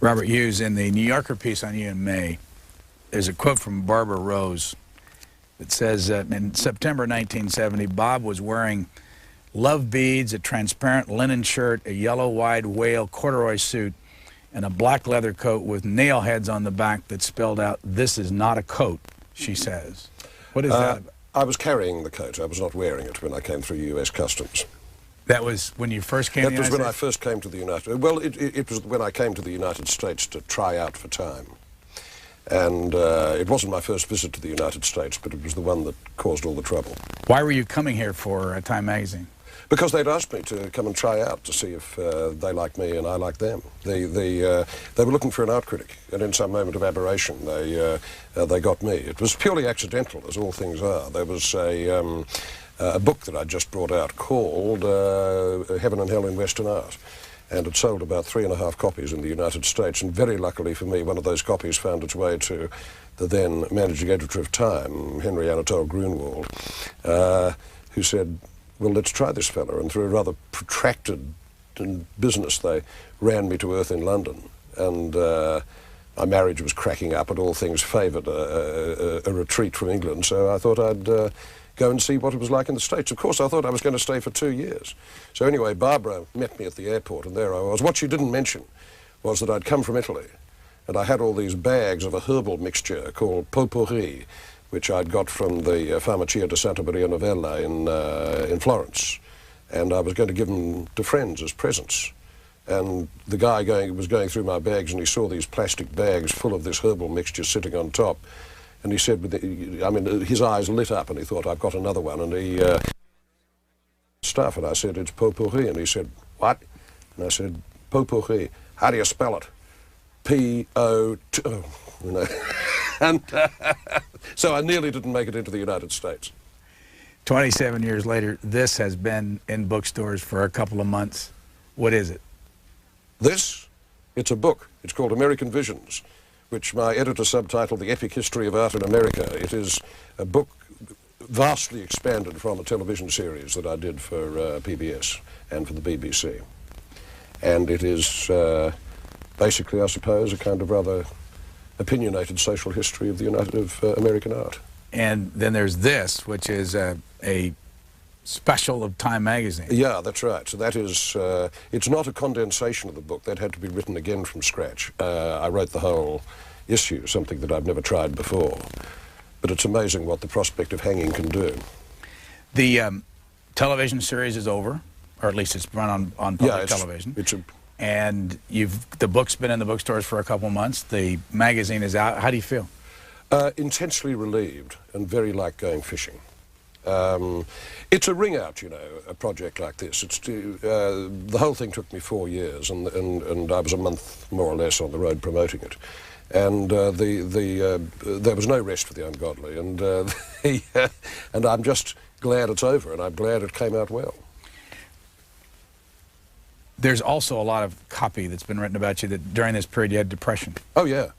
Robert Hughes, in the New Yorker piece on you in May, there's a quote from Barbara Rose that says, in September 1970, Bob was wearing love beads, a transparent linen shirt, a yellow wide whale corduroy suit, and a black leather coat with nail heads on the back that spelled out, "This is not a coat," she says. What is that about? I was carrying the coat. I was not wearing it when I came through U.S. Customs. That was when you first came to the United States? That was when I first came to the United... Well, it was when I came to the United States to try out for time. And it wasn't my first visit to the United States, but it was the one that caused all the trouble. Why were you coming here for Time magazine? Because they'd asked me to come and try out to see if they liked me and I liked them. They were looking for an art critic, and in some moment of aberration, they got me. It was purely accidental, as all things are. There was a book that I'd just brought out called Heaven and Hell in Western Art, and it sold about 3.5 copies in the United States, and very luckily for me, one of those copies found its way to the then managing editor of Time, Henry Anatole Grunwald, who said, "Well, let's try this fella," and through a rather protracted business, they ran me to earth in London, and my marriage was cracking up, and all things favoured a retreat from England, so I thought I'd go and see what it was like in the States. Of course, I thought I was going to stay for 2 years. So anyway, Barbara met me at the airport, and there I was. What she didn't mention was that I'd come from Italy, and I had all these bags of a herbal mixture called potpourri, which I'd got from the Farmacia di Santa Maria Novella in Florence, and I was going to give them to friends as presents. And the guy was going through my bags, and he saw these plastic bags full of this herbal mixture sitting on top, and he said, his eyes lit up, and he thought, I've got another one, and he stuff, and I said, it's potpourri, and he said, what? And I said, potpourri. How do you spell it? P-O-T, you know. And so I nearly didn't make it into the United States. 27 years later, this has been in bookstores for a couple of months. What is it? This? It's a book. It's called American Visions, which my editor subtitled The Epic History of Art in America. It is a book vastly expanded from a television series that I did for PBS and for the BBC. And it is basically, I suppose, a kind of rather opinionated social history of American art. And then there's this, which is a special of Time magazine. Yeah, that's right. So that is, it's not a condensation of the book. That had to be written again from scratch. I wrote the whole issue, something that I've never tried before. But it's amazing what the prospect of hanging can do. The television series is over, or at least it's run on public television. And the book's been in the bookstores for a couple months. The magazine is out. How do you feel? Intensely relieved and very like going fishing. It's a ring-out, you know, a project like this. The whole thing took me 4 years, and I was a month, more or less, on the road promoting it. And there was no rest for the ungodly, and I'm just glad it's over, and I'm glad it came out well. There's also a lot of copy that's been written about you that during this period you had depression. Oh, yeah.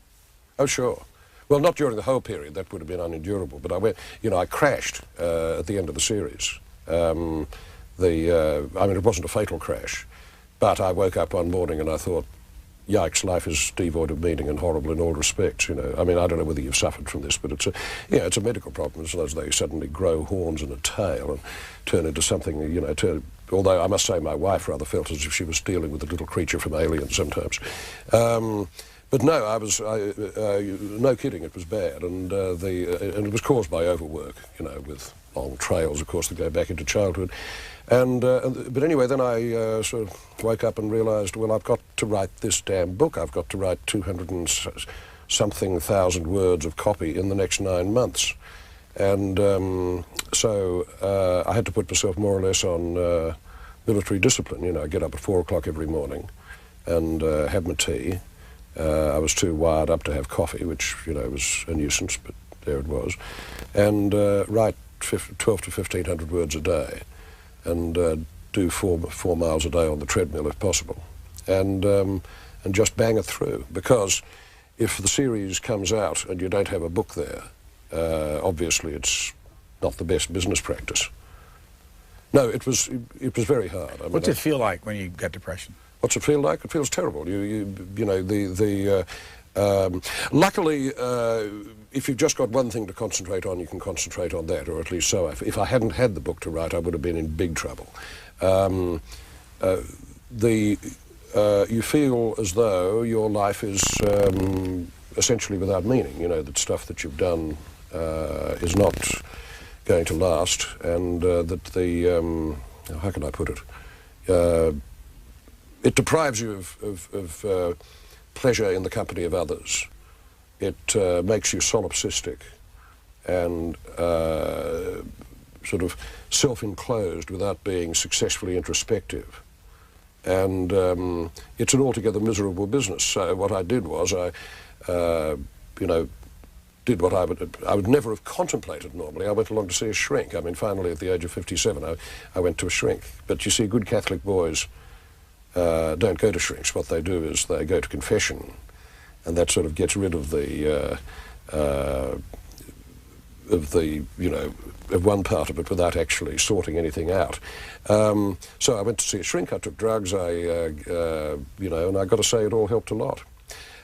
Oh, sure. Well, not during the whole period. That would have been unendurable. But I crashed at the end of the series. I mean, it wasn't a fatal crash, but I woke up one morning and I thought, yikes, life is devoid of meaning and horrible in all respects, you know. I mean, I don't know whether you've suffered from this, but it's a medical problem. It's as though you suddenly grow horns and a tail and turn into something, you know, although I must say my wife rather felt as if she was dealing with a little creature from Alien sometimes. But no, no kidding, it was bad, and it was caused by overwork, you know, with long trails, of course, that go back into childhood. But anyway, then I sort of woke up and realised, well, I've got to write this damn book. I've got to write 200 and something thousand words of copy in the next 9 months. And so I had to put myself more or less on military discipline. You know, I get up at 4 o'clock every morning and have my tea. I was too wired up to have coffee, which, you know, was a nuisance, but there it was. And write 12 to 1,500 words a day, and do 4 miles a day on the treadmill if possible, and just bang it through. Because if the series comes out and you don't have a book there, obviously it's not the best business practice. No, it was very hard. What's it feel like when you got depression? What's it feel like? It feels terrible. You know, luckily, if you've just got one thing to concentrate on, you can concentrate on that, or at least so. If I hadn't had the book to write, I would have been in big trouble. You feel as though your life is essentially without meaning, you know, that stuff that you've done is not going to last, and that how can I put it? It deprives you of pleasure in the company of others. It makes you solipsistic and sort of self-enclosed without being successfully introspective. And it's an altogether miserable business. So what I did was you know, did what I would never have contemplated normally. I went along to see a shrink. I mean, finally, at the age of 57, I went to a shrink. But you see, good Catholic boys don't go to shrinks. What they do is they go to confession, and that sort of gets rid of the you know, of one part of it without actually sorting anything out. So I went to see a shrink. I took drugs. You know, and I got to say, it all helped a lot.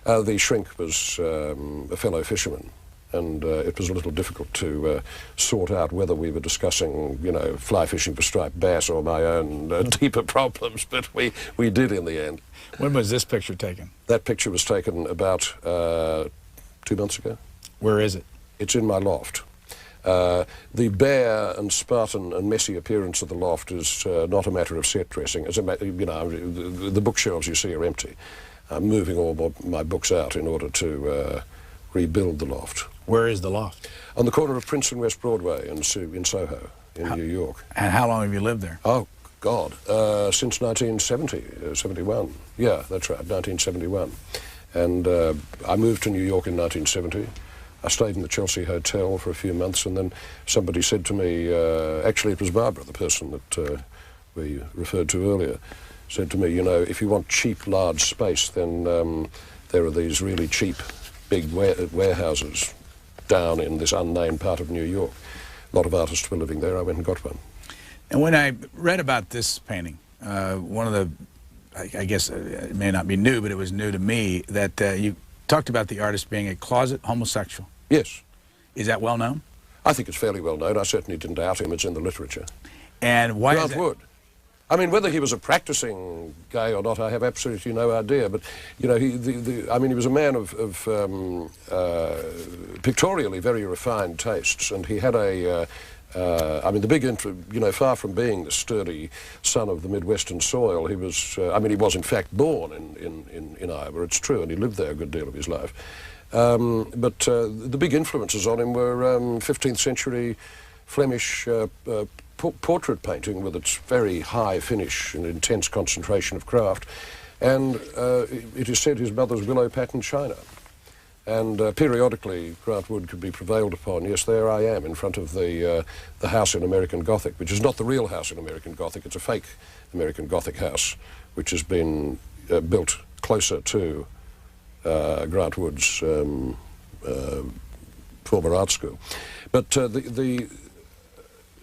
The shrink was a fellow fisherman, and it was a little difficult to sort out whether we were discussing, you know, fly fishing for striped bass or my own deeper problems, but we did in the end. When was this picture taken? That picture was taken about 2 months ago. Where is it? It's in my loft. The bare and Spartan and messy appearance of the loft is not a matter of set dressing. As a you know, the bookshelves you see are empty. I'm moving all my books out in order to rebuild the loft. Where is the loft? On the corner of Prince and West Broadway in Soho, in New York. And how long have you lived there? Oh, God, since 1970, 71. Yeah, that's right, 1971. And I moved to New York in 1970. I stayed in the Chelsea Hotel for a few months, and then somebody said to me, actually it was Barbara, the person that we referred to earlier, said to me, you know, if you want cheap, large space, then there are these really cheap, big warehouses down in this unnamed part of New York. A lot of artists were living there. I went and got one. And when I read about this painting, one of the, I guess it may not be new, but it was new to me, that you talked about the artist being a closet homosexual. Yes. Is that well known? I think it's fairly well known. I certainly didn't doubt him. It's in the literature. And why Grant Wood. I mean, whether he was a practicing gay or not, I have absolutely no idea. But, you know, I mean, he was a man of pictorially very refined tastes, and he had I mean, the big, you know, far from being the sturdy son of the Midwestern soil, he was, I mean, he was in fact born in Iowa, it's true, and he lived there a good deal of his life. But the big influences on him were 15th century Flemish portrait painting with its very high finish and intense concentration of craft, and it is said his mother's willow pattern china. And periodically Grant Wood could be prevailed upon. Yes, there I am in front of the house in American Gothic, which is not the real house in American Gothic. It's a fake American Gothic house, which has been built closer to Grant Wood's former art school. But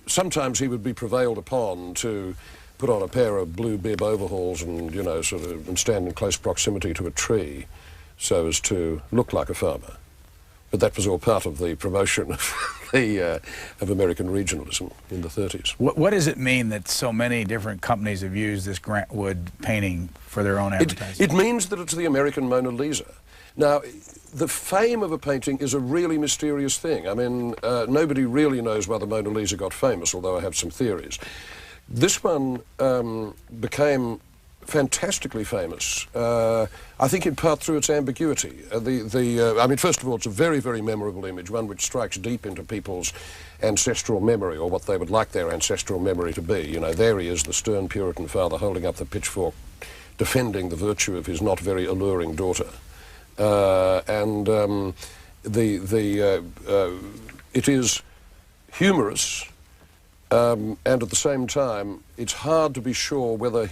sometimes he would be prevailed upon to put on a pair of blue bib overalls and, you know, sort of, and stand in close proximity to a tree so as to look like a farmer. But that was all part of the promotion of American regionalism in the 30s. What does it mean that so many different companies have used this Grant Wood painting for their own advertising? It means that it's the American Mona Lisa. Now, the fame of a painting is a really mysterious thing. I mean, nobody really knows why the Mona Lisa got famous, although I have some theories. This one became fantastically famous, I think in part through its ambiguity. I mean, first of all, it's a very, very memorable image, one which strikes deep into people's ancestral memory, or what they would like their ancestral memory to be. You know, there he is, the stern Puritan father holding up the pitchfork, defending the virtue of his not very alluring daughter. It is humorous, and at the same time, it's hard to be sure whether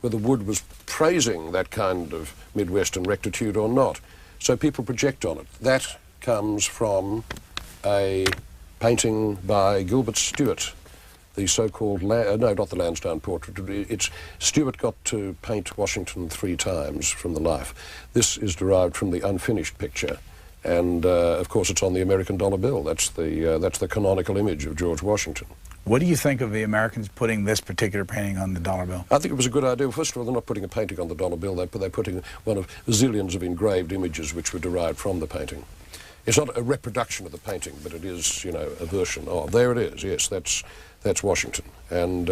Wood was praising that kind of Midwestern rectitude or not. So people project on it. That comes from a painting by Gilbert Stuart the so-called, no, not the Lansdowne portrait. It's Stuart got to paint Washington 3 times from the life. This is derived from the unfinished picture, and of course it's on the American dollar bill. That's the canonical image of George Washington. What do you think of the Americans putting this particular painting on the dollar bill? I think it was a good idea. First of all, they're not putting a painting on the dollar bill. They're putting one of zillions of engraved images which were derived from the painting. It's not a reproduction of the painting, but it is, you know, a version of. There it is. Yes, that's Washington. And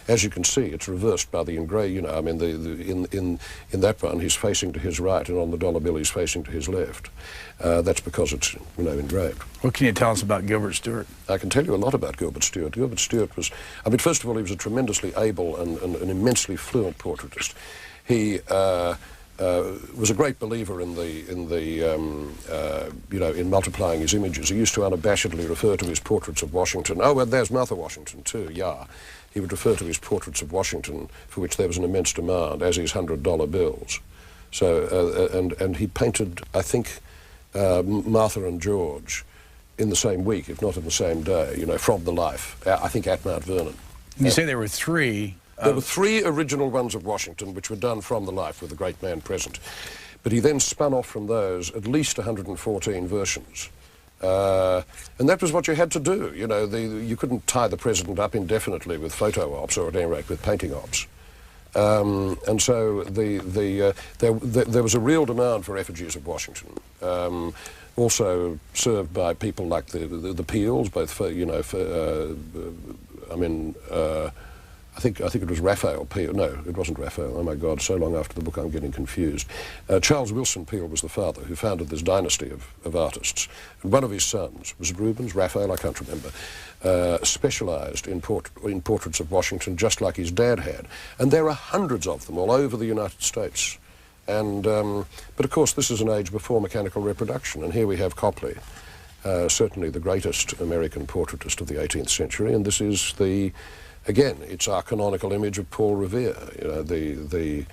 as you can see, it's reversed by the engraved. You know, I mean, in that one, he's facing to his right, and on the dollar bill, he's facing to his left. That's because it's, you know, engraved. What can you tell us about Gilbert Stuart? I can tell you a lot about Gilbert Stuart. Gilbert Stuart was, I mean, first of all, he was a tremendously able and an immensely fluent portraitist. He was a great believer in you know, in multiplying his images. He used to unabashedly refer to his portraits of Washington. Oh, well, there's Martha Washington too, yeah. He would refer to his portraits of Washington, for which there was an immense demand, as his $100 bills. So, and he painted, I think, Martha and George in the same week, if not in the same day, you know, from the life, I think at Mount Vernon. You say there were 3. There were 3 original ones of Washington, which were done from the life with the great man present. But he then spun off from those at least 114 versions. And that was what you had to do. You know, you couldn't tie the president up indefinitely with photo ops, or at any rate with painting ops. And so there was a real demand for effigies of Washington. Also served by people like the Peels, both for, you know, I mean, I think it was Raphael Peel. No, it wasn't Raphael. Oh my God, so long after the book I'm getting confused. Charles Wilson Peel was the father who founded this dynasty of artists. And one of his sons, was it Rubens? Raphael? I can't remember. Specialised in portraits of Washington just like his dad had. And there are hundreds of them all over the United States. And, but of course this is an age before mechanical reproduction, and here we have Copley, certainly the greatest American portraitist of the 18th century, and this is again, it's our canonical image of Paul Revere, you know, the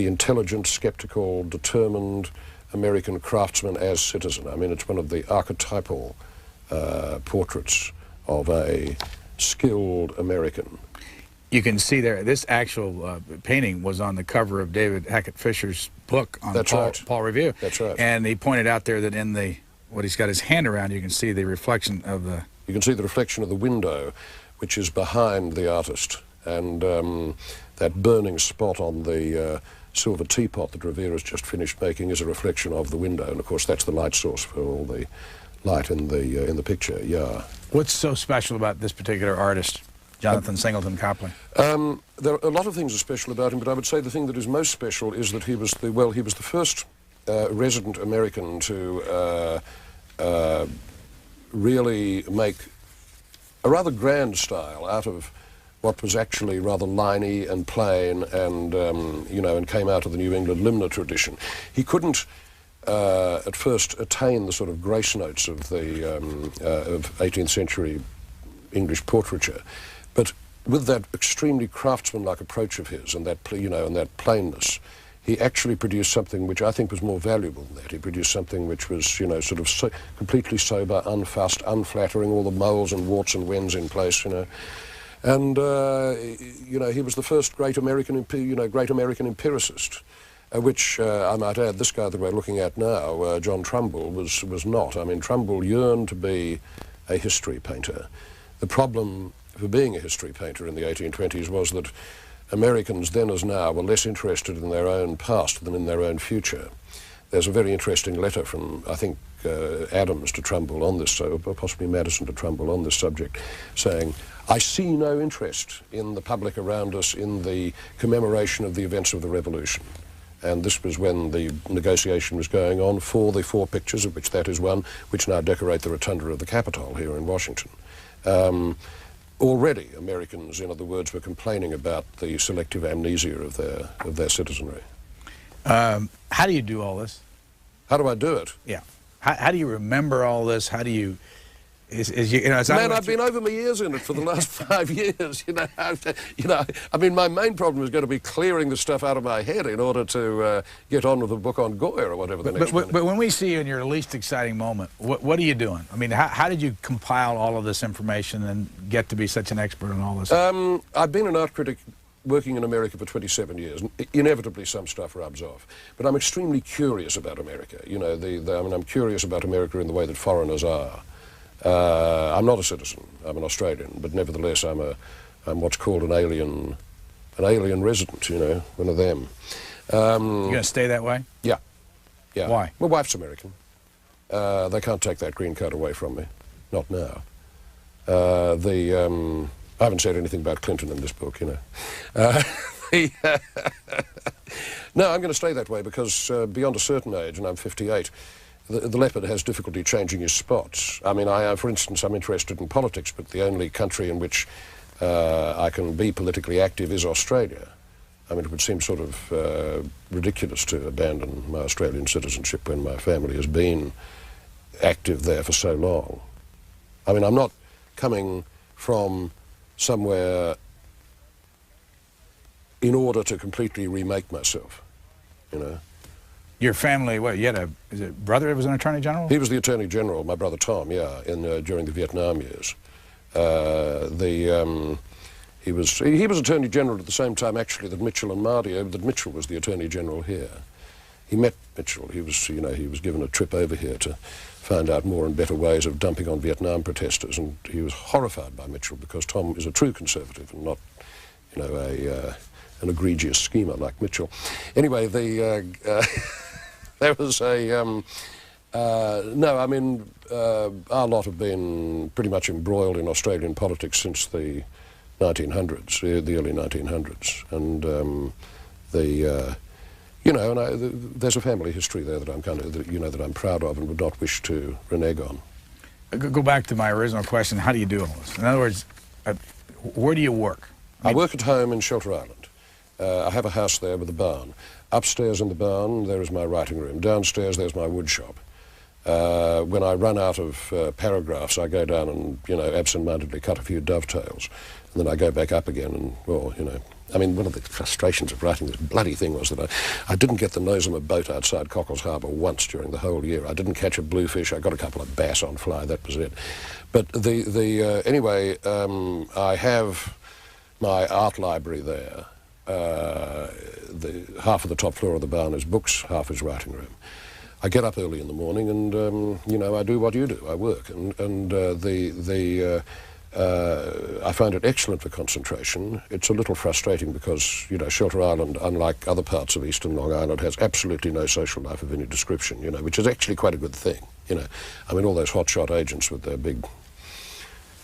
intelligent, skeptical, determined American craftsman as citizen. I mean, it's one of the archetypal portraits of a skilled American. You can see there, this actual painting was on the cover of David Hackett Fisher's book on Paul Revere. That's right. And he pointed out there that in what he's got his hand around, you can see the reflection of the... You can see the reflection of the window, which is behind the artist, and that burning spot on the silver teapot that Revere has just finished making is a reflection of the window, and of course that's the light source for all the light in the picture. Yeah. What's so special about this particular artist, Jonathan Singleton Copley? There are a lot of things that are special about him, but I would say the thing that is most special is that he was the first resident American to really make a rather grand style out of what was actually rather liney and plain, and you know, and came out of the New England limner tradition. He couldn't at first attain the sort of grace notes of the of 18th century English portraiture, but with that extremely craftsmanlike approach of his, and that, you know, and that plainness, he actually produced something which I think was more valuable than that. He produced something which was, you know, sort of completely sober, unfussed, unflattering, all the moles and warts and wens in place, you know. And, you know, he was the first great American empiricist, which, I might add, this guy that we're looking at now, John Trumbull, was not. I mean, Trumbull yearned to be a history painter. The problem for being a history painter in the 1820s was that Americans then as now were less interested in their own past than in their own future. There's a very interesting letter from, I think, Adams to Trumbull on this, so possibly Madison to Trumbull on this subject, saying, I see no interest in the public around us in the commemoration of the events of the Revolution. And this was when the negotiation was going on for the 4 pictures, of which that is one, which now decorate the rotunda of the Capitol here in Washington. Already, Americans, in other words, were complaining about the selective amnesia of their citizenry. How do you do all this? How do I do it? Yeah. How do you remember all this? How do you Man, I've been over my ears in it for the last 5 years. I mean, my main problem is going to be clearing the stuff out of my head in order to get on with the book on Goya or whatever the next one is. But when we see you in your least exciting moment, what are you doing? I mean, how did you compile all of this information and get to be such an expert on all this? I've been an art critic working in America for 27 years, and inevitably some stuff rubs off. But I'm extremely curious about America. I mean, I'm curious about America in the way that foreigners are. I'm not a citizen. I'm an Australian, but nevertheless, I'm what's called an alien resident. One of them. You gonna stay that way? Yeah, yeah. Why? My wife's American. They can't take that green card away from me. Not now. I haven't said anything about Clinton in this book. No, I'm going to stay that way because beyond a certain age, and I'm 58. The leopard has difficulty changing his spots. I mean, for instance, I'm interested in politics, but the only country in which I can be politically active is Australia. I mean, it would seem sort of ridiculous to abandon my Australian citizenship when my family has been active there for so long. I mean, I'm not coming from somewhere in order to completely remake myself, Your family, what, you had is it brother who was an attorney general? He was the attorney general, my brother Tom, yeah, during the Vietnam years. He was attorney general at the same time, actually, that Mitchell and Mardy, that Mitchell was the attorney general here. He met Mitchell. He was given a trip over here to find out more and better ways of dumping on Vietnam protesters, and he was horrified by Mitchell because Tom is a true conservative and not, an egregious schemer like Mitchell. Anyway, there was no, I mean, our lot have been pretty much embroiled in Australian politics since the 1900s, the early 1900s, and there's a family history there that I'm that I'm proud of and would not wish to renege on. Go back to my original question. How do you do all this? In other words, where do you work? I work at home in Shelter Island. I have a house there with a barn. Upstairs in the barn, there is my writing room. Downstairs, there's my wood shop. When I run out of paragraphs, I go down and, absent-mindedly cut a few dovetails. And then I go back up again and, I mean, one of the frustrations of writing this bloody thing was that I didn't get the nose of a boat outside Cockles Harbour once during the whole year. I didn't catch a bluefish. I got a couple of bass on fly. That was it. But anyway, I have my art library there. Half of the top floor of the barn is books, half is writing room. I get up early in the morning and, I do what you do. I work. I find it excellent for concentration. It's a little frustrating because, Shelter Island, unlike other parts of eastern Long Island, has absolutely no social life of any description, which is actually quite a good thing, I mean, all those hotshot agents with their big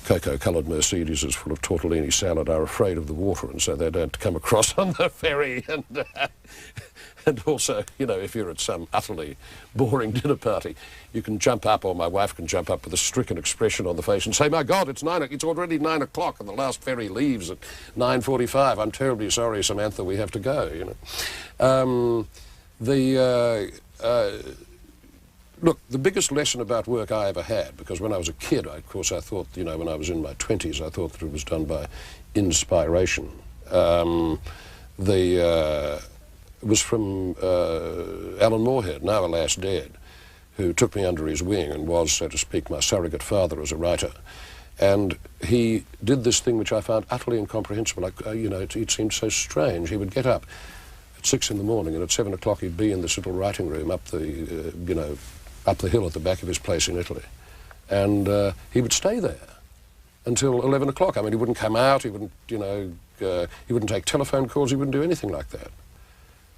cocoa-coloured Mercedes full of tortellini salad are afraid of the water, and so they don't come across on the ferry. And also, if you're at some utterly boring dinner party, you can jump up, or my wife can jump up with a stricken expression on the face and say, "My God, it's already 9 o'clock, and the last ferry leaves at 9:45. I'm terribly sorry, Samantha, we have to go." Look, the biggest lesson about work I ever had, because when I was a kid, I thought, when I was in my 20s, I thought that it was done by inspiration. It was from Alan Moorhead, now alas dead, who took me under his wing and was, so to speak, my surrogate father as a writer. And he did this thing which I found utterly incomprehensible. It seemed so strange. He would get up at 6 in the morning, and at 7 o'clock he'd be in this little writing room up the, up the hill at the back of his place in Italy. And he would stay there until 11 o'clock. I mean, he wouldn't come out, he wouldn't, he wouldn't take telephone calls, he wouldn't do anything like that.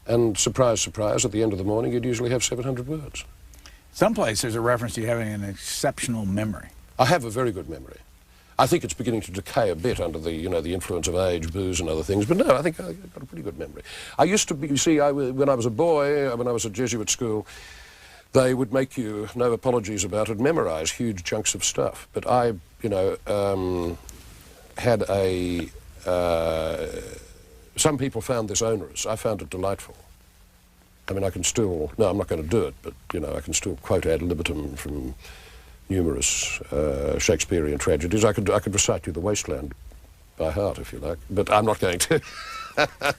And surprise, surprise, at the end of the morning, you'd usually have 700 words. Someplace there's a reference to you having an exceptional memory. I have a very good memory. I think it's beginning to decay a bit under the, the influence of age, booze and other things, but no, I think I've got a pretty good memory. I used to be, you see, when I was a boy, when I was at Jesuit school, they would make you, no apologies about it, memorize huge chunks of stuff. But I, had a... some people found this onerous. I found it delightful. I mean, I can still... No, I'm not going to do it, but, I can still quote ad libitum from numerous Shakespearean tragedies. I could recite you The Wasteland by heart, if you like, but I'm not going to.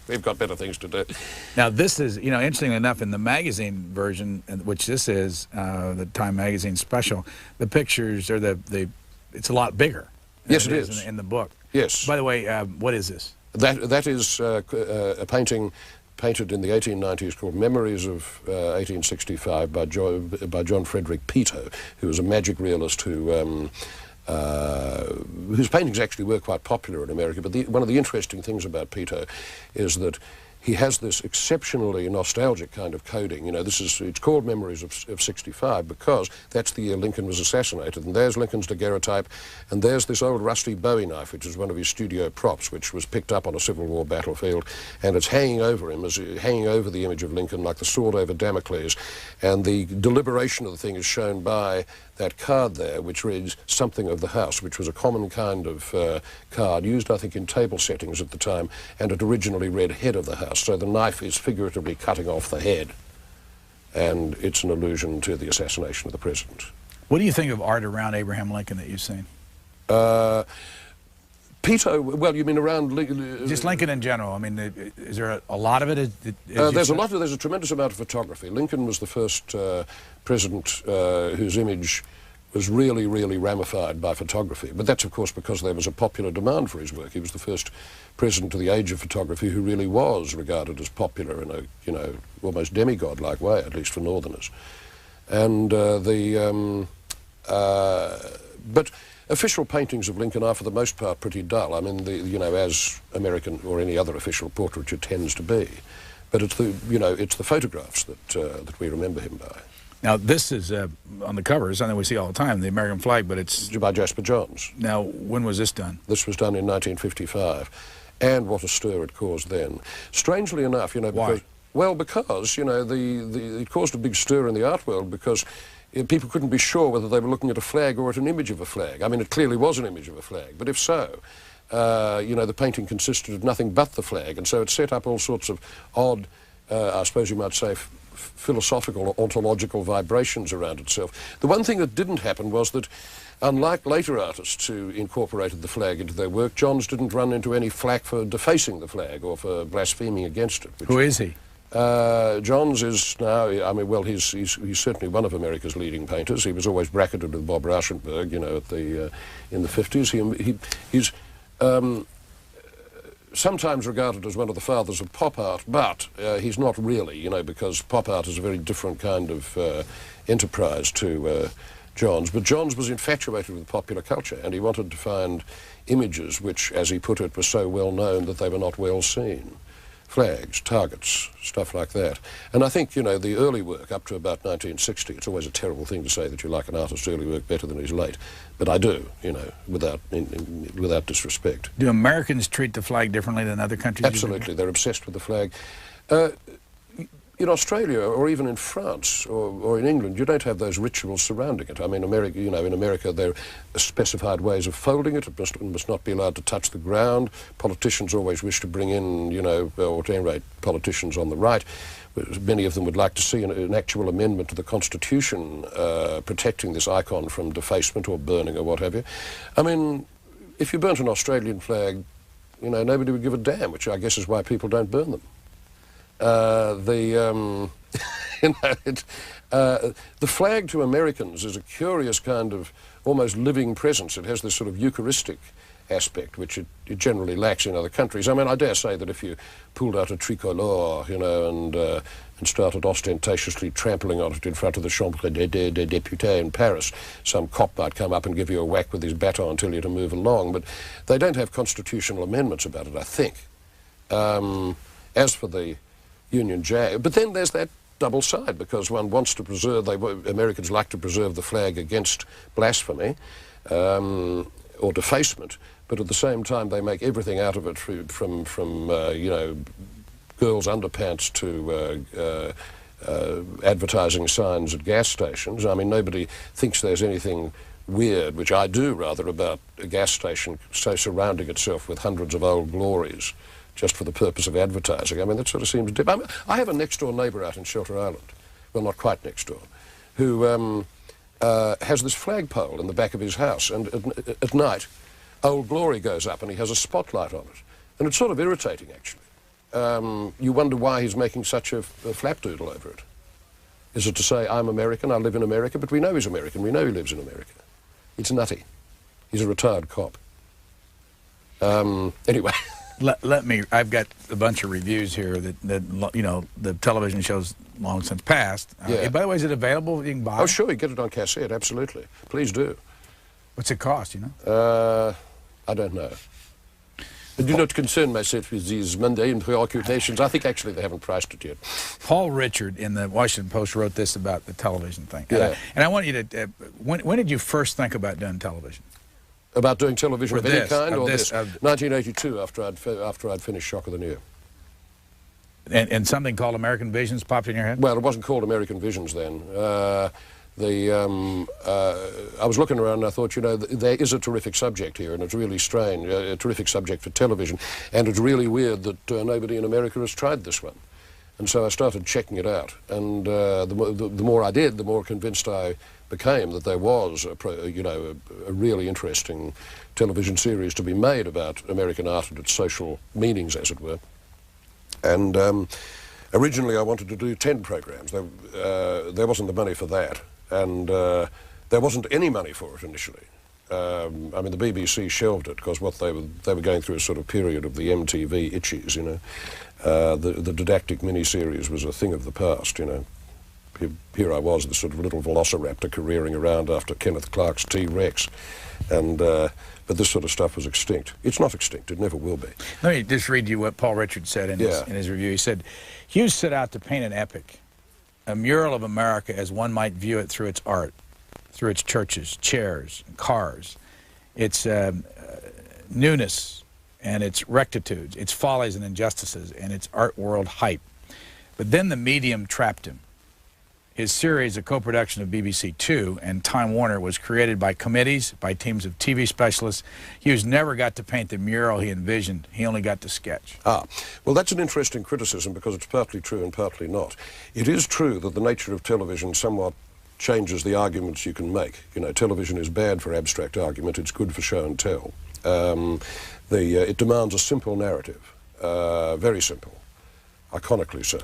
We've got better things to do. Now, this is, you know, interestingly enough, in the magazine version, which this is, the Time magazine special, the pictures are it's a lot bigger. Yes, it is. In the book. Yes. By the way, what is this? That is a painting painted in the 1890s called Memories of 1865 by John Frederick Peto, who was a magic realist whose paintings actually were quite popular in America. But one of the interesting things about Peto is that he has this exceptionally nostalgic kind of coding. You know, it's called Memories of 65 because that's the year Lincoln was assassinated. And there's Lincoln's daguerreotype, and there's this old rusty Bowie knife, which is one of his studio props, which was picked up on a Civil War battlefield, and it's hanging over him, hanging over the image of Lincoln like the sword over Damocles. And the deliberation of the thing is shown by that card there, which reads something of the house, which was a common kind of card used, I think, in table settings at the time, and it originally read head of the house. So the knife is figuratively cutting off the head, and it's an allusion to the assassination of the president. What do you think of art around Abraham Lincoln that you've seen? Peto, well, you mean around... Just Lincoln in general. I mean, is there a lot of it? There's a tremendous amount of photography. Lincoln was the first president whose image was really, really ramified by photography. But that's, of course, because there was a popular demand for his work. He was the first president of the age of photography who really was regarded as popular in a, you know, almost demigod-like way, at least for Northerners. And but official paintings of Lincoln are, for the most part, pretty dull. I mean, you know, as American or any other official portraiture tends to be. But it's it's the photographs that we remember him by. Now, this is on the cover, it's something we see all the time, the American flag, but it's... by Jasper Johns. Now, when was this done? This was done in 1955, and what a stir it caused then. Strangely enough, you know... Why? Because, you know, it caused a big stir in the art world because people couldn't be sure whether they were looking at a flag or at an image of a flag. I mean, it clearly was an image of a flag, but if so, you know, the painting consisted of nothing but the flag, and so it set up all sorts of odd, I suppose you might say, philosophical or ontological vibrations around itself. The one thing that didn't happen was that, unlike later artists who incorporated the flag into their work, Johns didn't run into any flack for defacing the flag or for blaspheming against it. Who is he? Johns is now, I mean, well, he's certainly one of America's leading painters. He was always bracketed with Bob Rauschenberg, you know, in the 50s. He's sometimes regarded as one of the fathers of pop art, but he's not really, you know, because pop art is a very different kind of enterprise to Johns. But Johns was infatuated with popular culture, and he wanted to find images which, as he put it, were so well known that they were not well seen. Flags, targets, stuff like that. And I think, you know, the early work up to about 1960, it's always a terrible thing to say that you like an artist's early work better than his late, but I do, you know, without disrespect. Do Americans treat the flag differently than other countries? Absolutely, they're obsessed with the flag. In Australia, or even in France, or in England, you don't have those rituals surrounding it. I mean, America, you know, in America there are specified ways of folding it. It must not be allowed to touch the ground. Politicians always wish to bring in, you know, or at any rate, politicians on the right. Many of them would like to see an actual amendment to the Constitution protecting this icon from defacement or burning or what have you. I mean, if you burnt an Australian flag, you know, nobody would give a damn, which I guess is why people don't burn them. You know, the flag to Americans is a curious kind of almost living presence. It has this sort of Eucharistic aspect, which it generally lacks in other countries. I mean, I dare say that if you pulled out a tricolore, you know, and started ostentatiously trampling on it in front of the Chambre des Députés in Paris, some cop might come up and give you a whack with his baton and tell you to move along. But they don't have constitutional amendments about it, I think. As for the Union Jack, but then there's that double side, because one wants to preserve, Americans like to preserve the flag against blasphemy or defacement, but at the same time they make everything out of it from you know, girls' underpants to advertising signs at gas stations. I mean, nobody thinks there's anything weird, which I do rather, about a gas station so surrounding itself with hundreds of Old Glories just for the purpose of advertising. I mean, that sort of seems... I mean, I have a next-door neighbour out in Shelter Island, well, not quite next door, who has this flagpole in the back of his house, and at night, Old Glory goes up and he has a spotlight on it. And it's sort of irritating, actually. You wonder why he's making such a flapdoodle over it. Is it to say, I'm American, I live in America, but we know he's American, we know he lives in America. It's nutty. He's a retired cop. Anyway. I've got a bunch of reviews here that you know, the television show's long since passed. Yeah. By the way, is it available? You can buy it? Oh, sure, you get it on cassette, absolutely. Please do. What's it cost, you know? I don't know. I do not concern myself with these mundane preoccupations. I think actually they haven't priced it yet. Paul Richard in the Washington Post wrote this about the television thing. Yeah. And I want you to, when did you first think about doing television? About doing television of any kind, or this? 1982, after I'd finished Shock of the New. And something called American Visions popped in your head? Well, it wasn't called American Visions then. I was looking around and I thought, you know, there is a terrific subject here, and it's really strange, a terrific subject for television, and it's really weird that nobody in America has tried this one. And so I started checking it out, and the more I did, the more convinced I became that there was, a really interesting television series to be made about American art and its social meanings, as it were. And originally I wanted to do 10 programs. There wasn't the money for that, and there wasn't any money for it initially. I mean, the BBC shelved it because what they were going through a sort of period of the MTV itchies, you know. The didactic miniseries was a thing of the past, you know. Here I was, this sort of little velociraptor careering around after Kenneth Clark's T-Rex, and but this sort of stuff was extinct. It's not extinct, it never will be. Let me just read you what Paul Richard said in his review. He said, Hughes set out to paint an epic, a mural of America as one might view it through its art, through its churches, chairs, and cars, its newness and its rectitudes, its follies and injustices, and its art world hype. But then the medium trapped him. His series, a co-production of BBC Two and Time Warner, was created by committees, by teams of TV specialists. Hughes never got to paint the mural he envisioned. He only got to sketch. Ah, well, that's an interesting criticism because it's partly true and partly not. It is true that the nature of television somewhat changes the arguments you can make. You know, television is bad for abstract argument. It's good for show and tell. It demands a simple narrative, very simple, iconically so.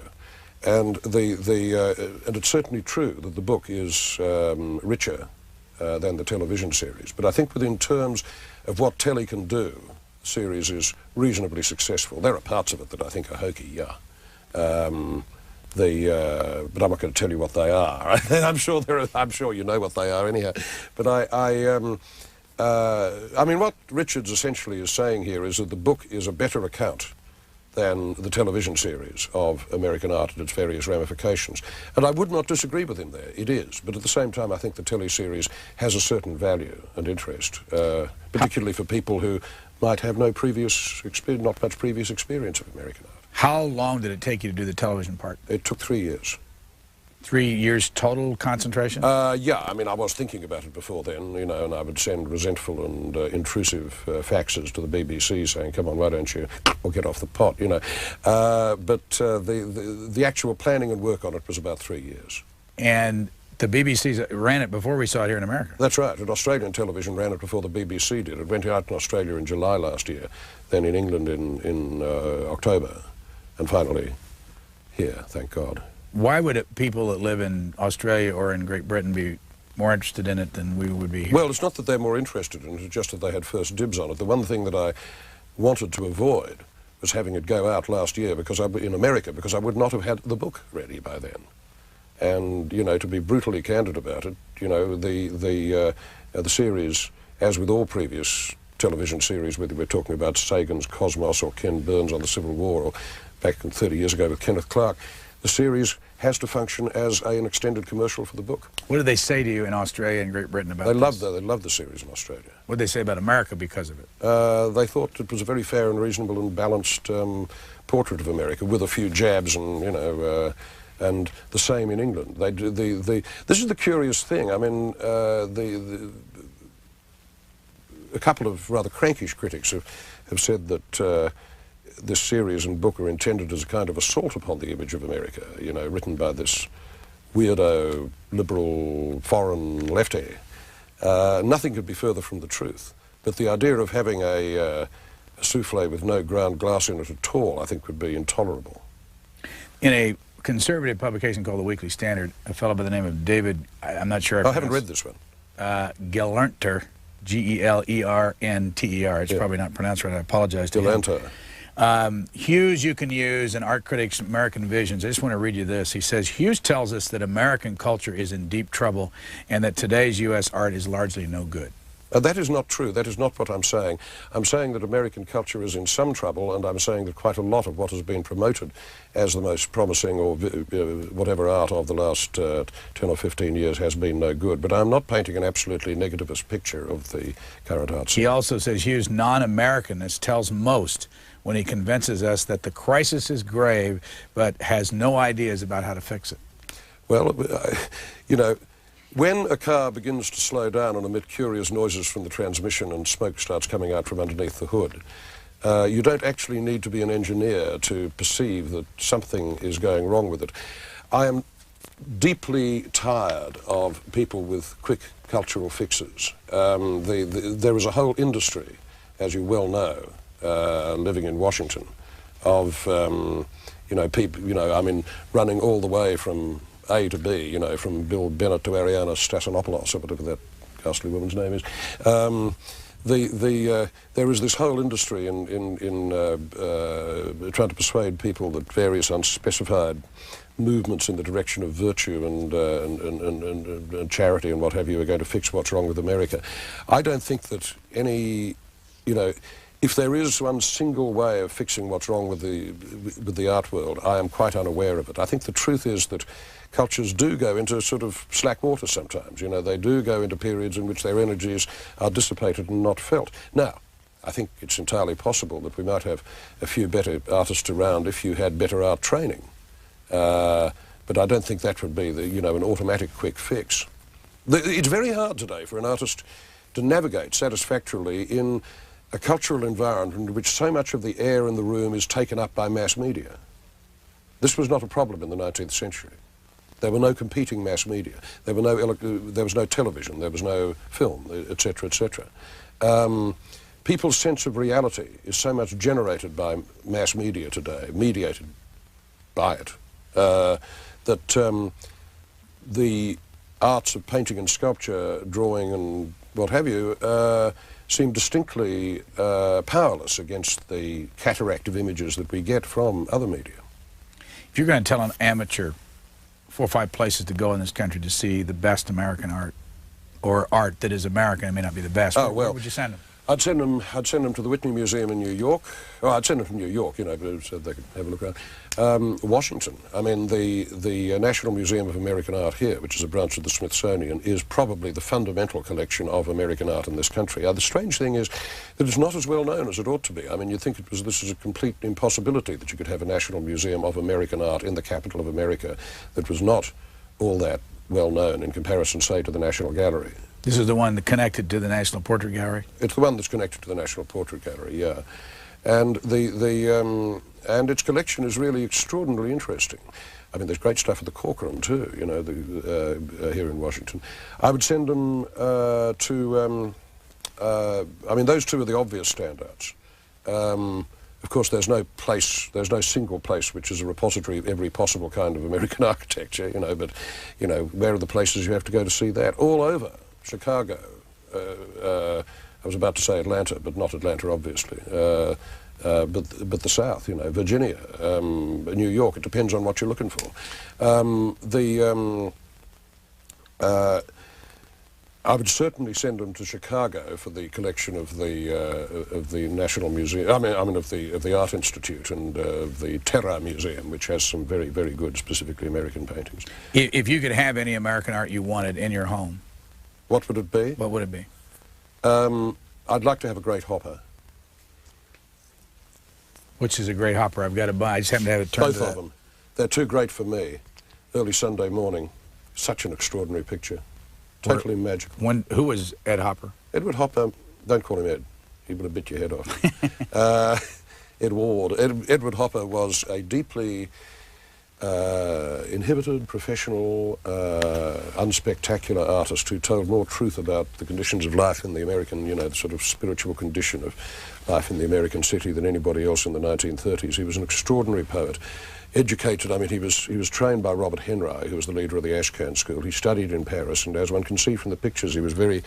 And and it's certainly true that the book is richer than the television series. But I think within terms of what telly can do, the series is reasonably successful. There are parts of it that I think are hokey, yeah. But I'm not going to tell you what they are. I'm sure you know what they are anyhow. But I mean, what Richards essentially is saying here is that the book is a better account than the television series of American art and its various ramifications. And I would not disagree with him there. It is. But at the same time, I think the teleseries has a certain value and interest, particularly for people who might have not much previous experience of American art. How long did it take you to do the television part? It took 3 years. 3 years total concentration? Yeah, I mean, I was thinking about it before then, you know, and I would send resentful and intrusive faxes to the BBC saying, come on, why don't you, or get off the pot, you know. But the actual planning and work on it was about 3 years. And the BBC ran it before we saw it here in America? That's right, and Australian television ran it before the BBC did. It went out in Australia in July last year, then in England in October, and finally here, thank God. Why would people that live in Australia or in Great Britain be more interested in it than we would be here? Well, it's not that they're more interested in it, it's just that they had first dibs on it. The one thing that I wanted to avoid was having it go out last year in America, because I would not have had the book ready by then. And, you know, to be brutally candid about it, you know, the series, as with all previous television series, whether we're talking about Sagan's Cosmos or Ken Burns on the Civil War, or back 30 years ago with Kenneth Clark, the series has to function as an extended commercial for the book. What did they say to you in Australia and Great Britain about this? They loved the series in Australia. What did they say about America because of it? They thought it was a very fair and reasonable and balanced portrait of America, with a few jabs and, you know, and the same in England. They do this is the curious thing. I mean, a couple of rather crankish critics have said that this series and book are intended as a kind of assault upon the image of America, you know, written by this weirdo, liberal, foreign lefty. Nothing could be further from the truth. But the idea of having a souffle with no ground glass in it at all, I think, would be intolerable. In a conservative publication called the Weekly Standard, a fellow by the name of David, I'm not sure. I haven't read this one. Gelernter, G-E-L-E-R-N-T-E-R. It's probably not pronounced right. I apologize to him. Hughes you can use, and Art Critics American Visions. I just want to read you this. He says, Hughes tells us that American culture is in deep trouble and that today's U.S. art is largely no good. That is not true. That is not what I'm saying. I'm saying that American culture is in some trouble, and I'm saying that quite a lot of what has been promoted as the most promising or whatever art of the last 10 or 15 years has been no good. But I'm not painting an absolutely negativist picture of the current art scene. He also says Hughes' non-Americanness tells most when he convinces us that the crisis is grave but has no ideas about how to fix it. Well, you know, when a car begins to slow down and emit curious noises from the transmission and smoke starts coming out from underneath the hood, you don't actually need to be an engineer to perceive that something is going wrong with it. I am deeply tired of people with quick cultural fixes. There is a whole industry, as you well know, living in Washington, of people, I mean, running all the way from A to B, from Bill Bennett to Ariana Stassinopoulos, or whatever that ghastly woman's name is. There is this whole industry in trying to persuade people that various unspecified movements in the direction of virtue and charity and what have you are going to fix what's wrong with America. I don't think that any, if there is one single way of fixing what's wrong with the art world, I am quite unaware of it. I think the truth is that cultures do go into sort of slack water sometimes. They do go into periods in which their energies are dissipated and not felt. Now, I think it's entirely possible that we might have a few better artists around if you had better art training. But I don't think that would be an automatic quick fix. It's very hard today for an artist to navigate satisfactorily in a cultural environment in which so much of the air in the room is taken up by mass media. This was not a problem in the 19th century. There were no competing mass media. There was no television. There was no film, etc., etc. People's sense of reality is so much generated by mass media today, mediated by it, that the arts of painting and sculpture, drawing and what have you, seem distinctly powerless against the cataract of images that we get from other media. If you're going to tell an amateur 4 or 5 places to go in this country to see the best American art, or art that is American, it may not be the best, where would you send them? I'd send them to the Whitney Museum in New York. Oh, I'd send them from New York, so they could have a look around. Washington. I mean, the National Museum of American Art here, which is a branch of the Smithsonian, is probably the fundamental collection of American art in this country. The strange thing is that it's not as well known as it ought to be. I mean, you'd think this is a complete impossibility that you could have a National Museum of American Art in the capital of America that was not all that well known in comparison, say, to the National Gallery. This is the one that connected to the National Portrait Gallery? It's the one that's connected to the National Portrait Gallery, yeah. And and its collection is really extraordinarily interesting. I mean, there's great stuff at the Corcoran too, here in Washington. I would send them to, I mean, those two are the obvious standouts. Of course, there's no single place which is a repository of every possible kind of American architecture, but, where are the places you have to go to see that? All over. Chicago, I was about to say Atlanta, but not Atlanta, obviously, but the South, Virginia, New York, it depends on what you're looking for. I would certainly send them to Chicago for the collection of the National Museum, I mean of the Art Institute and the Terra Museum, which has some very, very good, specifically American paintings. If you could have any American art you wanted in your home, what would it be? what would it be? I'd like to have a great hopper. Which is a great hopper I've got to buy. I just happen to have it turned Both of them. They're too great for me. Early Sunday morning. Such an extraordinary picture. Totally magical. Who was Ed Hopper? Edward Hopper. Don't call him Ed. He would have bit your head off. Edward Hopper was a deeply inhibited, professional, unspectacular artist who told more truth about the conditions of life in the American, you know, the sort of spiritual condition of life in the American city than anybody else in the 1930s. He was an extraordinary poet. Educated, I mean, he was trained by Robert Henry, who was the leader of the Ashcan School. He studied in Paris, and as one can see from the pictures, he was very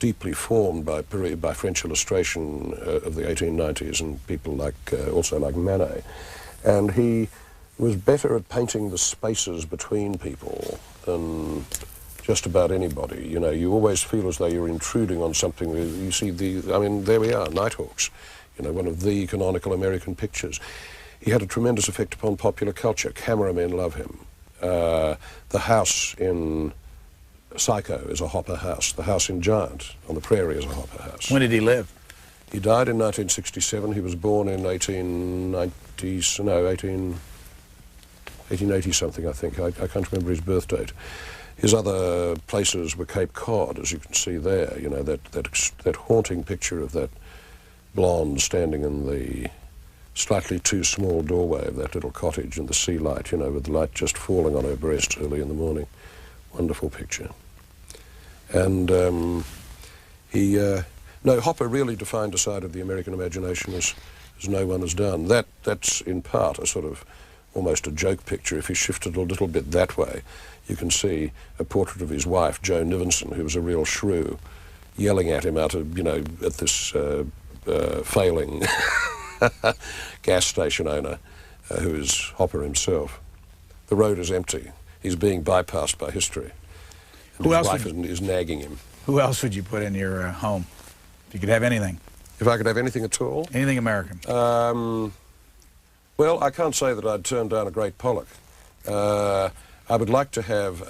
deeply formed by French illustration of the 1890s and people like, also like Manet. And he was better at painting the spaces between people than just about anybody. You know, you always feel as though you're intruding on something. You see I mean, there we are, Nighthawks, you know, one of the canonical American pictures. He had a tremendous effect upon popular culture. Cameramen love him. The house in Psycho is a Hopper house. The house in Giant on the Prairie is a Hopper house. When did he live? He died in 1967. He was born in 1880 something, I think. I can't remember his birth date. His other places were Cape Cod, as you can see there. You know, that haunting picture of that blonde standing in the slightly too small doorway of that little cottage in the sea light, you know, with the light just falling on her breast early in the morning. Wonderful picture. And no, Hopper really defined a side of the American imagination as no one has done. That's in part a sort of almost a joke picture. If he shifted a little bit that way, you can see a portrait of his wife, Jo Nivenson, who was a real shrew, yelling at him out of, you know, at this failing gas station owner, who is Hopper himself. The road is empty. He's being bypassed by history. And his wife is nagging him. Who else would you put in your home? If you could have anything. If I could have anything at all? Anything American. Well, I can't say that I'd turn down a great Pollock. I would like to have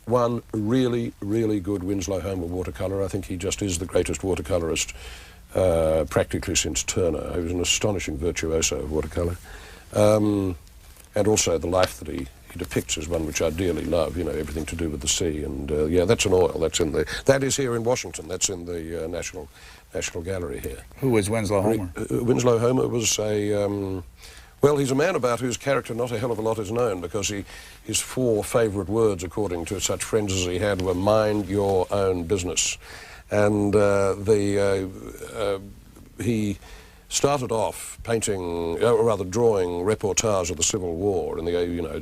one really, really good Winslow Homer watercolour. I think he just is the greatest watercolourist practically since Turner. He was an astonishing virtuoso of watercolour. And also the life that he depicts is one which I dearly love, you know, everything to do with the sea. And yeah, that's an oil. That is here in Washington. That's in the National Gallery here. Who was Winslow Homer? Winslow Homer was a... well, he's a man about whose character not a hell of a lot is known, because his four favourite words, according to such friends as he had, were "mind your own business." And he started off painting, or rather drawing, reportage of the Civil War. In the, you know,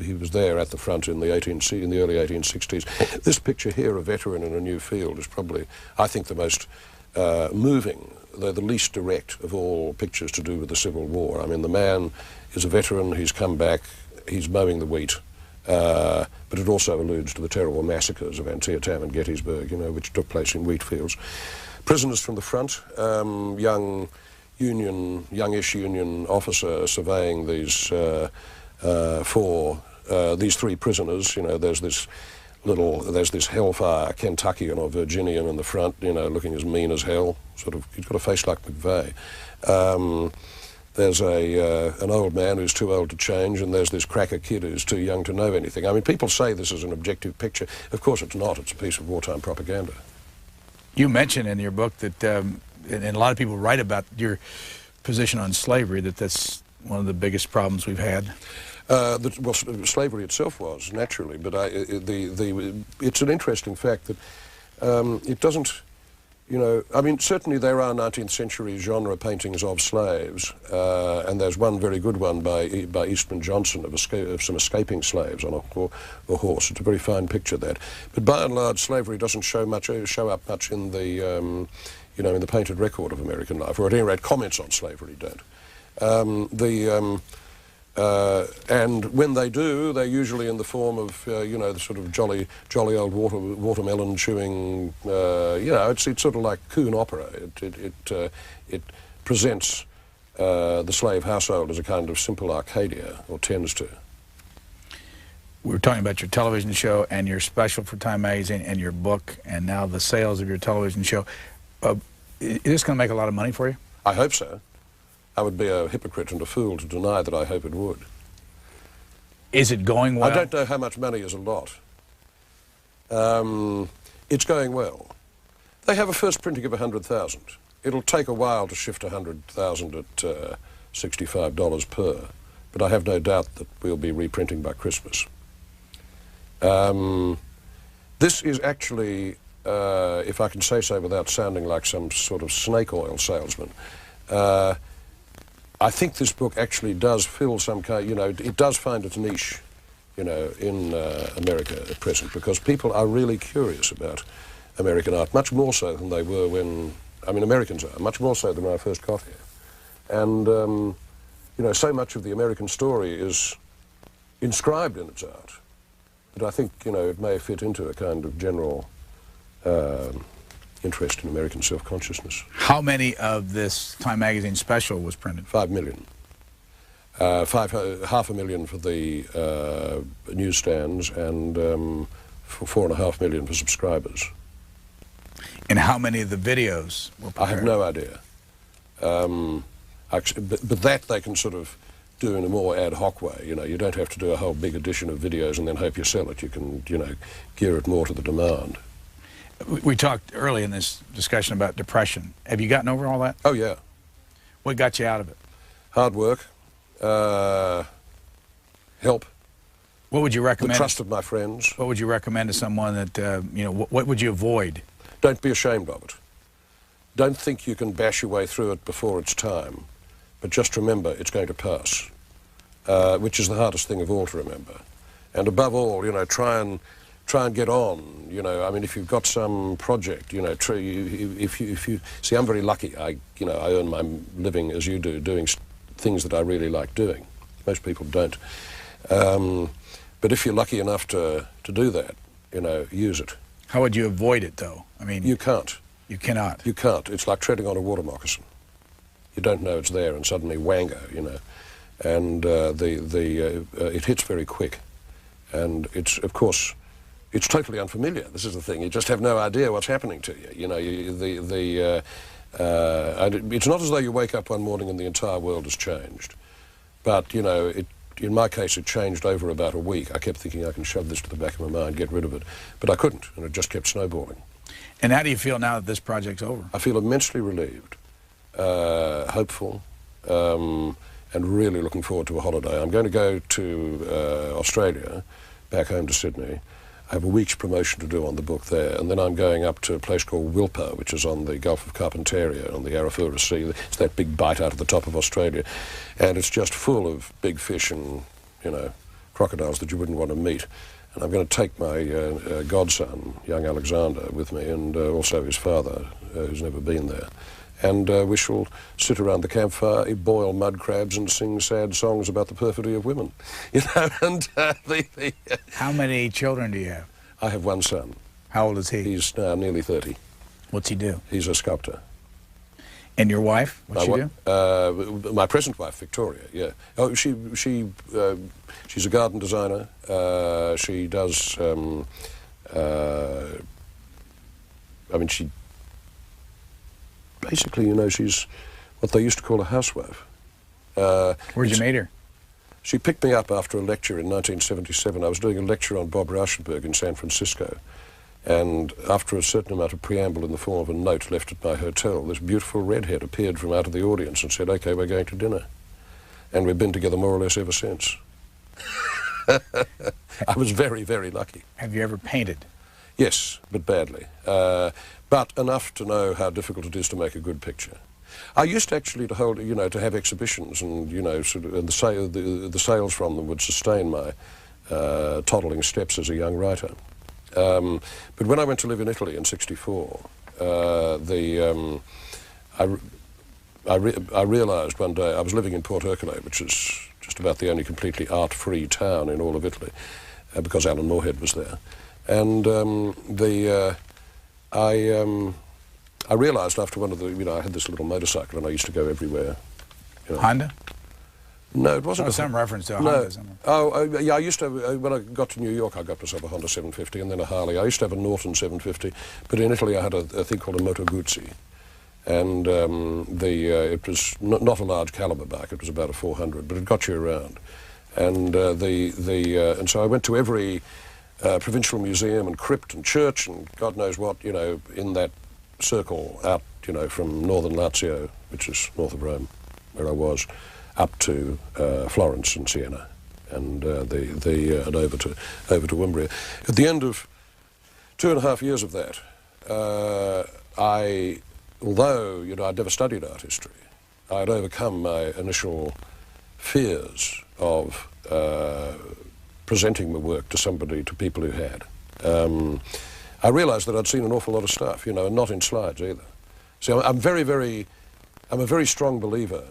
he was there at the front in the early 1860s. This picture here, a veteran in a new field, is probably, I think, the most moving, though the least direct of all pictures to do with the Civil War. I mean, the man is a veteran, he's come back, he's mowing the wheat, but it also alludes to the terrible massacres of Antietam and Gettysburg, you know, which took place in wheat fields. Prisoners from the front, youngish Union officer surveying these these three prisoners. You know, there's this hellfire Kentuckian or Virginian in the front, you know, looking as mean as hell. Sort of, he's got a face like McVeigh. There's an old man who's too old to change, and there's this cracker kid who's too young to know anything. I mean, people say this is an objective picture. Of course it's not. It's a piece of wartime propaganda. You mention in your book that, and a lot of people write about your position on slavery, that's one of the biggest problems we've had. Well, slavery itself was, naturally, but it's an interesting fact that it doesn't, you know, I mean, certainly there are 19th century genre paintings of slaves, and there's one very good one by Eastman Johnson of some escaping slaves on a horse. It's a very fine picture, that. But by and large, slavery doesn't show up much in the, you know, in the painted record of American life, or at any rate, comments on slavery don't. And when they do, they're usually in the form of, you know, the sort of jolly old watermelon chewing, you know, it's sort of like coon opera. It presents the slave household as a kind of simple Arcadia, or tends to. We were talking about your television show and your special for Time Magazine and your book, and now the sales of your television show. Is this going to make a lot of money for you? I hope so. I would be a hypocrite and a fool to deny that I hope it would. Is it going well? I don't know how much money is a lot. It's going well. They have a first printing of 100,000. It'll take a while to shift 100,000 at $65 per, but I have no doubt that we'll be reprinting by Christmas. This is actually, if I can say so without sounding like some sort of snake oil salesman, I think this book actually does fill some kind, it does find its niche, in America at present, because people are really curious about American art, much more so than they were when, Americans are, much more so than when I first got here. And, so much of the American story is inscribed in its art that I think, it may fit into a kind of general interest in American self-consciousness. How many of this Time magazine special was printed? 5 million. Half a million for the newsstands and for 4.5 million for subscribers. And how many of the videos were prepared? I have no idea. But that they can sort of do in a more ad hoc way. You don't have to do a whole big edition of videos and then hope you sell it. You can, gear it more to the demand. We talked early in this discussion about depression. Have you gotten over all that? Oh, yeah. What got you out of it? Hard work. Help. What would you recommend? The trust of my friends. What would you recommend to someone that, what would you avoid? Don't be ashamed of it. Don't think you can bash your way through it before it's time. But just remember, it's going to pass, which is the hardest thing of all to remember. And above all, try and get on. If you've got some project, if you see, I'm very lucky. I earn my living as you do, doing things that I really like doing. Most people don't. But if you're lucky enough to do that, use it. How would you avoid it, though? You can't. You cannot. You can't. It's like treading on a water moccasin. You don't know it's there, and suddenly wango, and it hits very quick, and it's, of course, it's totally unfamiliar. This is the thing. You just have no idea what's happening to you. It's not as though you wake up one morning and the entire world has changed, but in my case, it changed over about a week. I kept thinking I can shove this to the back of my mind, get rid of it, but I couldn't, and it just kept snowballing. And how do you feel now that this project's over? I feel immensely relieved. Hopeful, and really looking forward to a holiday. I'm going to go to Australia, back home to Sydney. I have a week's promotion to do on the book there, and then I'm going up to a place called Wilpo, which is on the Gulf of Carpentaria, on the Arafura Sea. It's that big bite out of the top of Australia, and it's just full of big fish and, crocodiles that you wouldn't want to meet. And I'm going to take my godson, young Alexander, with me, and also his father, who's never been there. And we shall sit around the campfire, boil mud crabs, and sing sad songs about the perfidy of women. And How many children do you have? I have one son. How old is he? He's now nearly 30. What's he do? He's a sculptor. And your wife? What's she do? My present wife, Victoria. Yeah. Oh, she's a garden designer. She does. She. Basically, she's what they used to call a housewife. Where'd you meet her? She picked me up after a lecture in 1977. I was doing a lecture on Bob Rauschenberg in San Francisco. And after a certain amount of preamble in the form of a note left at my hotel, this beautiful redhead appeared from out of the audience and said, "Okay, we're going to dinner." And we've been together more or less ever since. I was very, very lucky. Have you ever painted? Yes, but badly. But enough to know how difficult it is to make a good picture. I used actually to hold, to have exhibitions, and and the sales from them would sustain my toddling steps as a young writer. But when I went to live in Italy in '64, I realised one day I was living in Port Ercole, which is just about the only completely art-free town in all of Italy, because Alan Moorhead was there, and I realised after one of the, I had this little motorcycle and I used to go everywhere. Honda? No, it wasn't. Some reference to a Honda somewhere. Yeah, I used to have, when I got to New York, I got myself a Honda 750 and then a Harley. I used to have a Norton 750, but in Italy I had a thing called a Moto Guzzi. And it was not a large caliber bike, it was about a 400, but it got you around. And, and so I went to every provincial museum and crypt and church and God knows what, in that circle out, from northern Lazio, which is north of Rome, where I was. up to Florence and Siena, and and over to Umbria. At the end of 2.5 years of that, although I'd never studied art history, I had overcome my initial fears of presenting the work to people who had. I realised that I'd seen an awful lot of stuff, and not in slides either. So I'm a very strong believer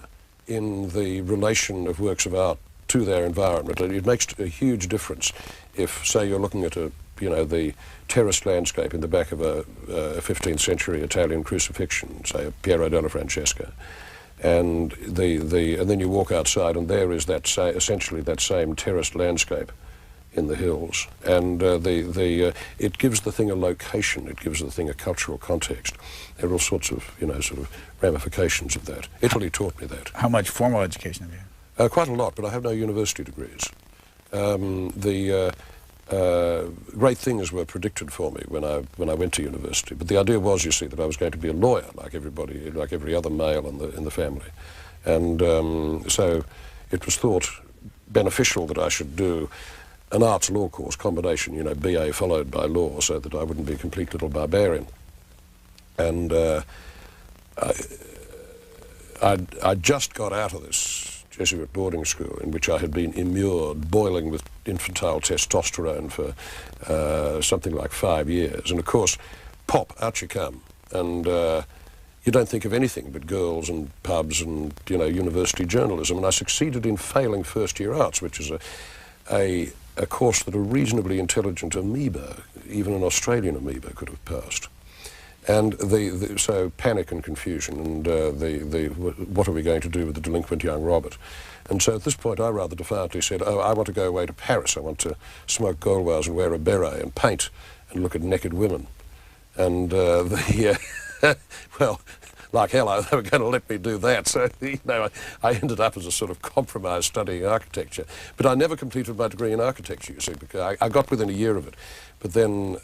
in the relation of works of art to their environment. It makes a huge difference if, say, you're looking at the terraced landscape in the back of a 15th century Italian crucifixion, say a Piero della Francesca, and then you walk outside and there is essentially that same terraced landscape in the hills, and it gives the thing a location, it gives the thing a cultural context. There are all sorts of sort of ramifications of that. Italy taught me that. How much formal education have you had? Quite a lot, but I have no university degrees. Great things were predicted for me when I went to university, but the idea was, you see, that I was going to be a lawyer like everybody, like every other male in the family, and so it was thought beneficial that I should do an arts law course combination, BA followed by law, so that I wouldn't be a complete little barbarian. And I just got out of this Jesuit boarding school in which I had been immured, boiling with infantile testosterone for something like 5 years. And of course, pop, out you come. And you don't think of anything but girls and pubs and, university journalism. And I succeeded in failing first-year arts, which is a course that a reasonably intelligent amoeba, even an Australian amoeba, could have passed. And so panic and confusion, and what are we going to do with the delinquent young Robert? And so at this point I rather defiantly said, I want to go away to Paris. I want to smoke Gauloise and wear a beret and paint and look at naked women. And well, like hell, they were going to let me do that. So, I ended up as a sort of compromise studying architecture. But I never completed my degree in architecture, you see, because I got within a year of it. But then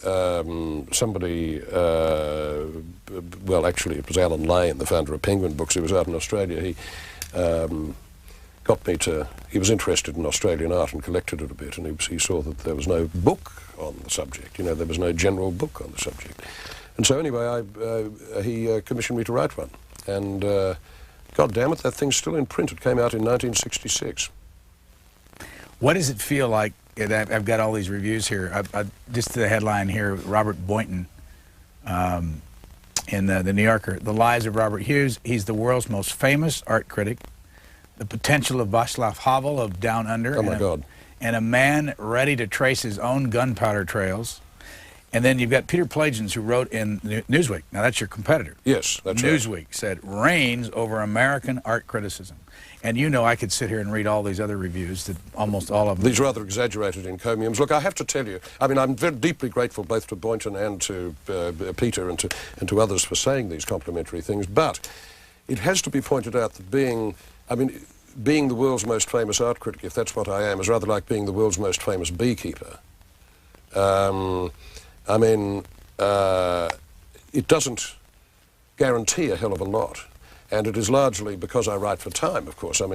somebody, well, actually it was Alan Lane, the founder of Penguin Books, who was out in Australia. He got me to, he was interested in Australian art and collected it a bit, and he saw that there was no book on the subject, there was no general book on the subject. And so anyway, he commissioned me to write one. And God damn it, that thing's still in print. It came out in 1966. What does it feel like? I've got all these reviews here. Just the headline here, Robert Boynton in the New Yorker. The Lies of Robert Hughes. He's the world's most famous art critic. The potential of Václav Havel of Down Under. Oh, my God. And a man ready to trace his own gunpowder trails. And then you've got Peter Plagens, who wrote in Newsweek. Now, that's your competitor. Yes, that's right. Newsweek said, reigns over American art criticism. And I could sit here and read all these other reviews, that almost all of them. These rather exaggerated encomiums. Look, I have to tell you, I'm very deeply grateful both to Boynton and to Peter and to others for saying these complimentary things, but it has to be pointed out that being the world's most famous art critic, if that's what I am, is rather like being the world's most famous beekeeper. It doesn't guarantee a hell of a lot, and it is largely because I write for Time, of course. Peter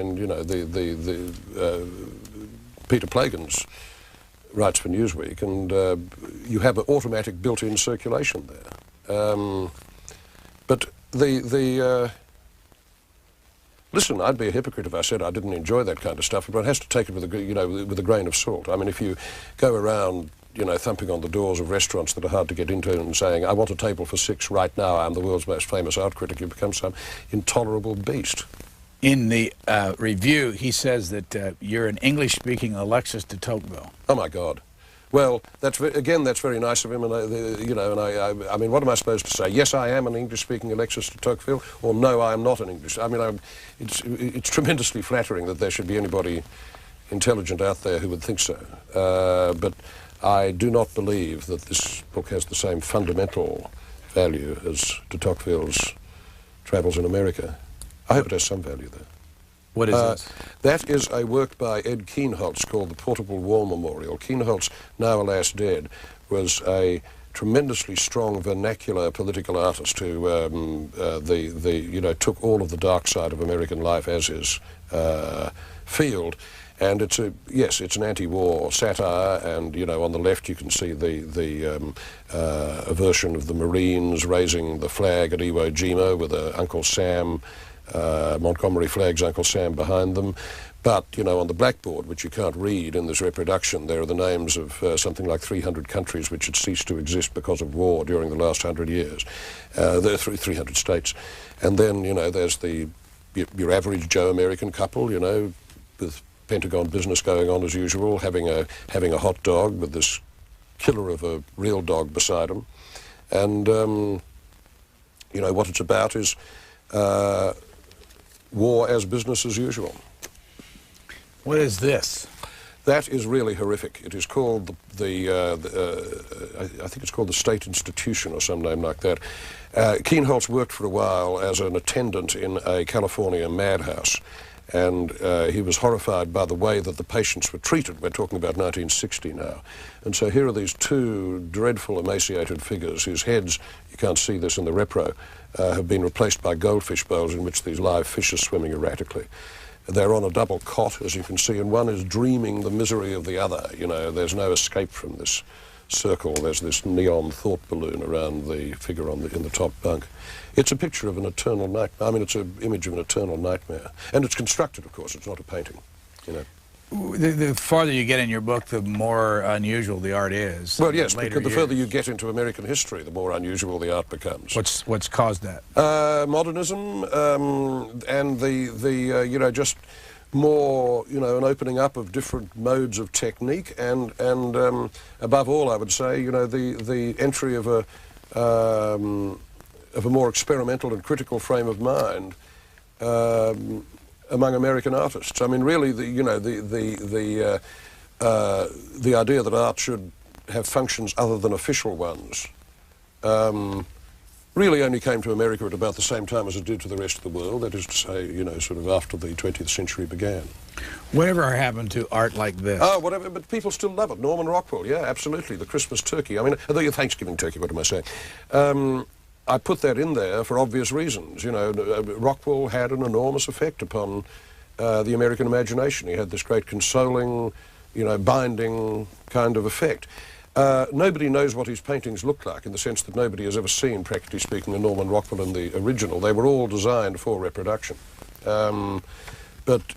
Plagens writes for Newsweek, and you have an automatic built-in circulation there. But listen, I'd be a hypocrite if I said I didn't enjoy that kind of stuff, but one has to take it with a grain of salt. If you go around thumping on the doors of restaurants that are hard to get into and saying, I want a table for 6 right now, I'm the world's most famous art critic, you become some intolerable beast. In the review, he says that you're an English-speaking Alexis de Tocqueville. Oh, my God. Well, that's very nice of him, and what am I supposed to say? Yes, I am an English-speaking Alexis de Tocqueville, or no, I am not an English. It's tremendously flattering that there should be anybody intelligent out there who would think so. But I do not believe that this book has the same fundamental value as de Tocqueville's Travels in America. I hope it has some value, though. What is this? That is a work by Ed Kienholz called the Portable War Memorial. Kienholz, now alas dead, was a tremendously strong vernacular political artist who took all of the dark side of American life as is field. And it's it's an anti-war satire, and on the left you can see a version of the Marines raising the flag at Iwo Jima with Uncle Sam, Montgomery flag's Uncle Sam behind them. But on the blackboard, which you can't read in this reproduction, there are the names of something like 300 countries which had ceased to exist because of war during the last 100 years. There are 300 states, and then there's your average Joe American couple, with Pentagon business going on as usual, having a hot dog with this killer of a real dog beside them. And what it's about is war as business as usual. What is this? That is really horrific. It is called I think it's called the State Institution or some name like that. Kienholz worked for a while as an attendant in a California madhouse, and he was horrified by the way that the patients were treated. We're talking about 1960 now. And so here are these two dreadful emaciated figures whose heads, you can't see this in the repro, have been replaced by goldfish bowls in which these live fish are swimming erratically. They're on a double cot, as you can see, and one is dreaming the misery of the other. There's no escape from this circle. There's this neon thought balloon around the figure in the top bunk. It's a picture of an eternal nightmare. I mean, it's an image of an eternal nightmare. And it's constructed, of course. It's not a painting, The farther you get in your book, the more unusual the art is. Well, yes, because the further you get into American history, the more unusual the art becomes. What's caused that? Modernism, and the just more, an opening up of different modes of technique, and above all, I would say, the entry of a more experimental and critical frame of mind among American artists. I mean, really, the idea that art should have functions other than official ones really only came to America at about the same time as it did to the rest of the world. That is to say, sort of after the 20th century began. Whatever happened to art like this? Oh, whatever, but people still love it. Norman Rockwell, yeah, absolutely. The Christmas turkey. I mean, the Thanksgiving turkey, what am I saying? I put that in there for obvious reasons. Rockwell had an enormous effect upon the American imagination. He had this great consoling, binding kind of effect. Nobody knows what his paintings look like, in the sense that nobody has ever seen, practically speaking, a Norman Rockwell in the original. They were all designed for reproduction. But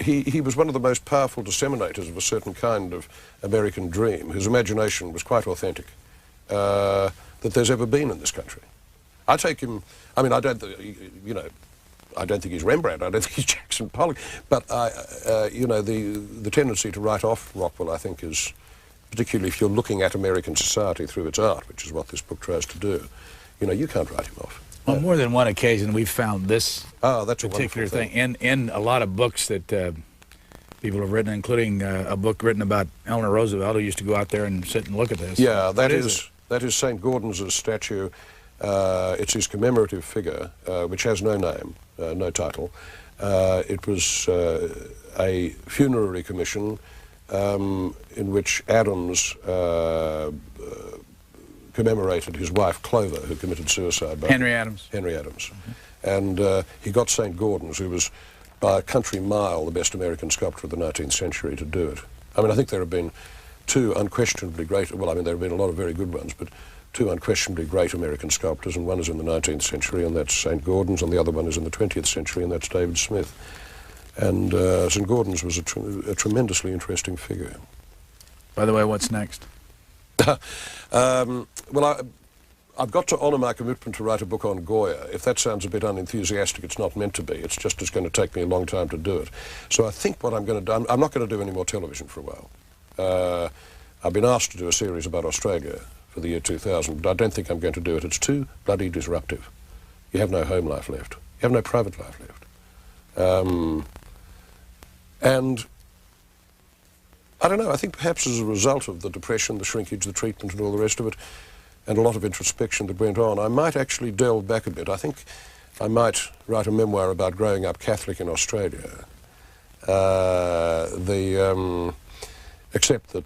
he was one of the most powerful disseminators of a certain kind of American dream, whose imagination was quite authentic, that there's ever been in this country. I take him, I mean, I don't think he's Rembrandt, I don't think he's Jackson Pollock, but, the tendency to write off Rockwell, I think, is, particularly if you're looking at American society through its art, which is what this book tries to do, you can't write him off. On more than one occasion, we've found this that's particular thing in a lot of books that people have written, including a book written about Eleanor Roosevelt, who used to go out there and sit and look at this. Yeah, that is St. Gordon's statue. It's his commemorative figure, which has no name, no title. It was a funerary commission in which Adams commemorated his wife Clover, who committed suicide. Henry Adams. Henry Adams. Mm-hmm. And he got St. Gordon's, who was by a country mile the best American sculptor of the 19th century, to do it. I mean, I think there have been two unquestionably great, well, I mean, there have been a lot of very good ones, but two unquestionably great American sculptors, and one is in the 19th century, and that's St. Gordon's, and the other one is in the 20th century, and that's David Smith. And St. Gordon's was a tremendously interesting figure. By the way, what's next? Well, I've got to honour my commitment to write a book on Goya. If that sounds a bit unenthusiastic, it's not meant to be. It's just going to take me a long time to do it. So I think what I'm going to do, I'm not going to do any more television for a while. I've been asked to do a series about Australia for the year 2000, but I don't think I'm going to do it. It's too bloody disruptive. You have no home life left. You have no private life left. And I don't know, I think perhaps as a result of the depression, the shrinkage, the treatment and all the rest of it, and a lot of introspection that went on, I might actually delve back a bit. I think I might write a memoir about growing up Catholic in Australia. Except that,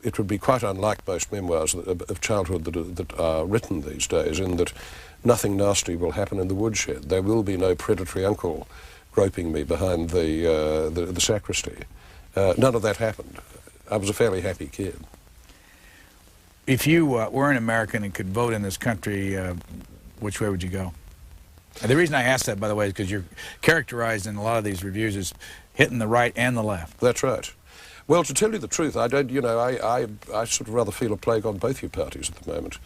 it would be quite unlike most memoirs of childhood that are written these days, in that nothing nasty will happen in the woodshed. There will be no predatory uncle groping me behind the sacristy. None of that happened. I was a fairly happy kid. If you were an American and could vote in this country, which way would you go? And the reason I ask that, by the way, is because you're characterized in a lot of these reviews as hitting the right and the left. That's right. Well, to tell you the truth, I don't, you know, I sort of rather feel a plague on both your parties at the moment.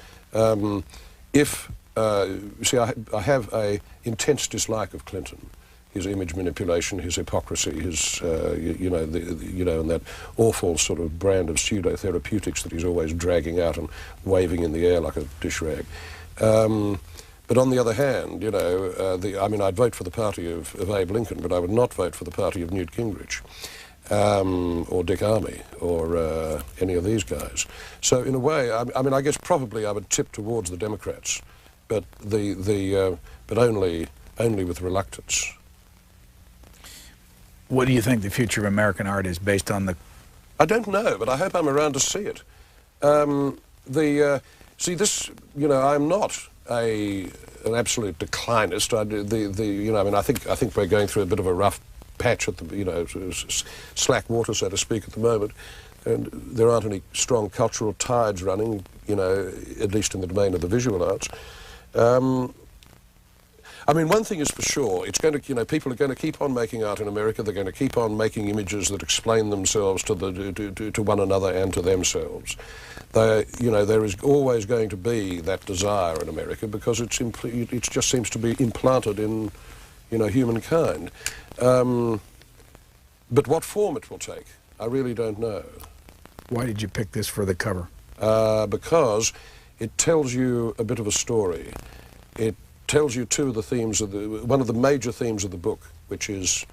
See, I have a intense dislike of Clinton. His image manipulation, his hypocrisy, his, you know, and that awful sort of brand of pseudo-therapeutics that he's always dragging out and waving in the air like a dish rag. But on the other hand, you know, I mean, I'd vote for the party of Abe Lincoln, but I would not vote for the party of Newt Gingrich, or Dick Armey, or any of these guys. So in a way, I mean, I guess probably I would tip towards the Democrats, but but only with reluctance. What do you think the future of American art is based on the... I don't know, but I hope I'm around to see it. See, this, you know, I'm not an absolute declinist. You know, I mean, I think we're going through a bit of a rough patch at the, you know, slack water, so to speak, at the moment, and there aren't any strong cultural tides running, you know, at least in the domain of the visual arts. I mean, one thing is for sure, it's going to, you know, people are going to keep on making art in America. They're going to keep on making images that explain themselves to one another and to themselves. You know, there is always going to be that desire in America because it just seems to be implanted in, you know, humankind. But what form it will take, I really don't know. Why did you pick this for the cover? Because it tells you a bit of a story. It tells you two of the themes of one of the major themes of the book, which is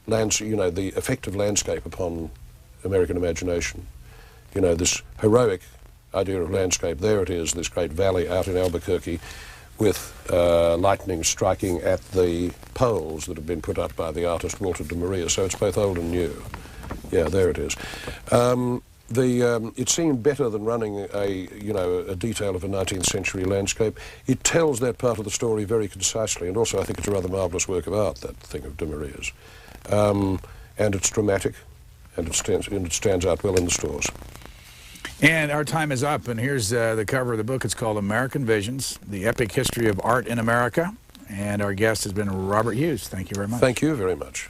you know, the effect of landscape upon American imagination. You know, this heroic idea of landscape. There it is, this great valley out in Albuquerque with lightning striking at the poles that have been put up by the artist Walter de Maria. So it's both old and new. Yeah, there it is. It seemed better than running a detail of a 19th century landscape. It tells that part of the story very concisely, and also I think it's a rather marvellous work of art, that thing of de Maria's. And it's dramatic, and it stands out well in the stores. And our time is up, and here's the cover of the book. It's called American Visions, The Epic History of Art in America. And our guest has been Robert Hughes. Thank you very much. Thank you very much.